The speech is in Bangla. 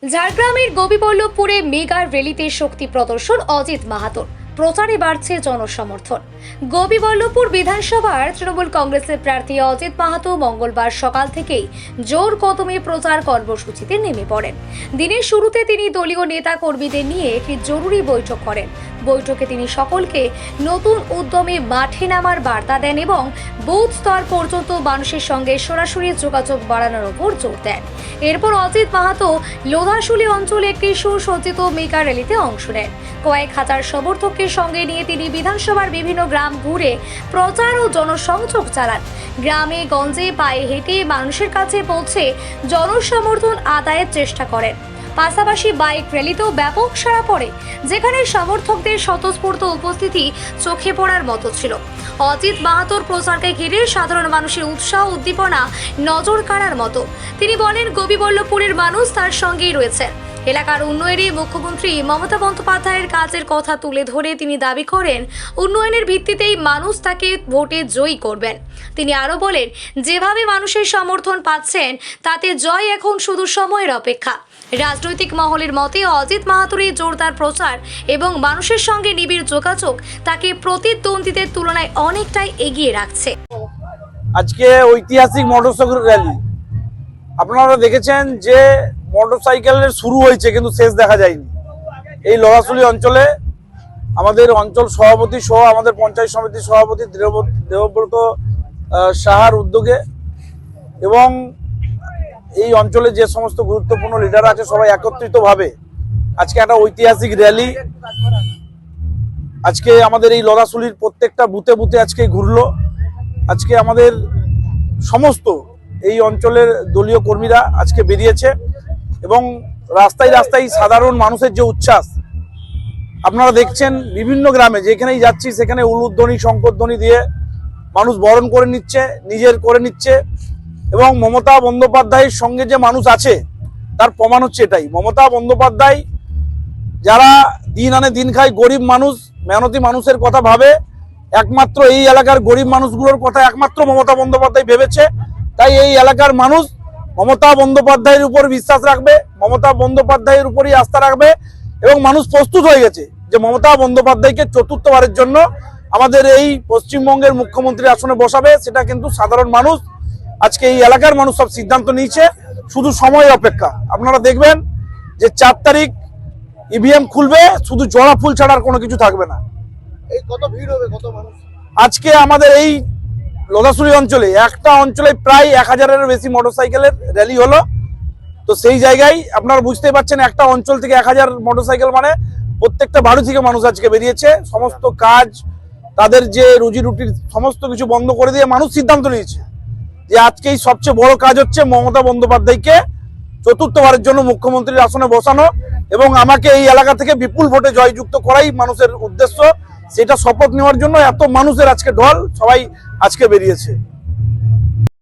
ঝাড়গ্রামের গোপীবল্লভপুরে মেগা র্যালিতে শক্তি প্রদর্শন অজিত মাহাতোর। প্রচারে বাড়ছে জনসমর্থন। গোপীবল্লভপুর বিধানসভার তৃণমূল কংগ্রেসের প্রার্থী অজিত মাহাতো মঙ্গলবার সকাল থেকেই জোর কদমে প্রচার কর্মসূচিতে নেমে পড়েন। দিনের শুরুতে তিনি দলীয় নেতা কর্মীদের নিয়ে একটি জরুরি বৈঠক করেন। বৈঠকে তিনি সকলকে নতুন উদ্যমে মাঠে নামার বার্তা দেন এবং বুথ স্তর পর্যন্ত মানুষের সঙ্গে সরাসরি যোগাযোগ বাড়ানোর উপর জোর দেন। এরপর অজিত মাহাতো লোধাশুলি অঞ্চলে একটি সুসজ্জিত মেগা র্যালিতে অংশ নেন। কয়েক হাজার সমর্থককে সঙ্গে নিয়ে তিনি বিধানসভার বিভিন্ন গ্রাম ঘুরে প্রচার ও জনসংযোগ চালান। গ্রামে গঞ্জে পায়ে হেঁটে মানুষের কাছে পৌঁছে জনসমর্থন আদায়ের চেষ্টা করেন। পাশাপাশি বাইক র্যালিতেও ব্যাপক সাড়া পড়ে, যেখানে সমর্থকদের স্বতঃস্ফূর্ত উপস্থিতি চোখে পড়ার মতো ছিল। অজিত মাহাতোর প্রচারকে ঘিরে সাধারণ মানুষের উৎসাহ উদ্দীপনা নজর কাড়ার মতো। তিনি বলেন, গোপীবল্লভপুরের মানুষ তার সঙ্গেই রয়েছে। এলাকার উন্নয়নে মুখ্যমন্ত্রী মমতা বন্দ্যোপাধ্যায়ের কাজের কথা তুলে ধরে তিনি দাবি করেন, উন্নয়নের ভিত্তিতেই মানুষ তাকে ভোটে জয়ী করবেন। তিনি আরও বলেন, যেভাবে মানুষের সমর্থন পাচ্ছেন তাতে জয় এখন শুধু সময়ের অপেক্ষা। রাজনৈতিক মহলের মতে অজিত মাহাতোর এই জোরদার প্রচার এবং মানুষের সঙ্গে নিবিড় যোগাযোগ তাকে প্রতিদ্বন্দ্বীদের তুলনায় অনেকটাই এগিয়ে রাখছে। আজকে ঐতিহাসিক মোটরসাইকেল র্যালি আপনারা দেখেছেন যে মোটরসাইকেলের শুরু হয়েছে কিন্তু শেষ দেখা যায়নি। এই লোহাশুলি অঞ্চলে আমাদের অঞ্চল সভাপতি সহ আমাদের পঞ্চায়েত সমিতির সভাপতি দেবব্রত সাহার উদ্যোগে এবং এই অঞ্চলে যে সমস্ত গুরুত্বপূর্ণ লিডার আছে সবাই একত্রিতভাবে আজকে একটা ঐতিহাসিক র্যালি আজকে আমাদের এই লোহাশুলির প্রত্যেকটা বুথে বুথে আজকে ঘুরলো। আজকে আমাদের সমস্ত এই অঞ্চলের দলীয় কর্মীরা আজকে বেরিয়েছে এবং রাস্তায় রাস্তায় সাধারণ মানুষের যে উচ্ছ্বাস আপনারা দেখছেন। বিভিন্ন গ্রামে যেখানেই যাচ্ছি সেখানে উলুধ্বনি শঙ্করধ্বনি দিয়ে মানুষ বরণ করে নিচ্ছে, নিজের করে নিচ্ছে এবং মমতা বন্দ্যোপাধ্যায়ের সঙ্গে যে মানুষ আছে তার প্রমাণ হচ্ছে এটাই। মমতা বন্দ্যোপাধ্যায় যারা দিন আনে দিন খায় গরিব মানুষ, মেহনতি মানুষের কথা ভাবে, একমাত্র এই এলাকার গরিব মানুষগুলোর কথা একমাত্র মমতা বন্দ্যোপাধ্যায় ভেবেছে। তাই এই এলাকার মানুষ মমতা বন্দ্যোপাধ্যায়ের উপর বিশ্বাস রাখবে, মমতা বন্দ্যোপাধ্যায়ের উপরই আস্থা রাখবে এবং মানুষ প্রস্তুত হয়ে গেছে যে মমতা বন্দ্যোপাধ্যায়কে চতুর্থবারের জন্য আমাদের এই পশ্চিমবঙ্গের মুখ্যমন্ত্রীর আসনে বসাবে। সেটা কিন্তু সাধারণ মানুষ, আজকে এই এলাকার মানুষ সব সিদ্ধান্ত নিয়েছে, শুধু সময়ের অপেক্ষা। আপনারা দেখবেন যে 4 তারিখ ইভিএম খুলবে, শুধু জোড়া ফুল ছাড়া আর কোনো কিছু থাকবে না। এই কত ভিড় হবে, কত মানুষ? আজকে আমাদের এই লোধাশুলি অঞ্চলে একটা অঞ্চলে প্রায় 1000-এর বেশি মোটরসাইকেলের র্যালি হলো। তো সেই জায়গায় আপনারা বুঝতেই পারছেন, একটা অঞ্চল থেকে 1000 মোটরসাইকেল মানে প্রত্যেকটা বাড়ি থেকে মানুষ আজকে বেরিয়েছে। সমস্ত কাজ, তাদের যে রুজি রুটির সমস্ত কিছু বন্ধ করে দিয়ে মানুষ সিদ্ধান্ত নিয়েছে যে আজকেই সবচেয়ে বড় কাজ হচ্ছে মমতা বন্দ্যোপাধ্যায়কে চতুর্থবারের জন্য মুখ্যমন্ত্রীর আসনে বসানো এবং আমাকে এই এলাকা থেকে বিপুল ভোটে জয়যুক্ত করাই মানুষের উদ্দেশ্য। সেটা শপথ নেওয়ার জন্য এত মানুষের আজকে ঢল, সবাই আজকে বেরিয়েছে।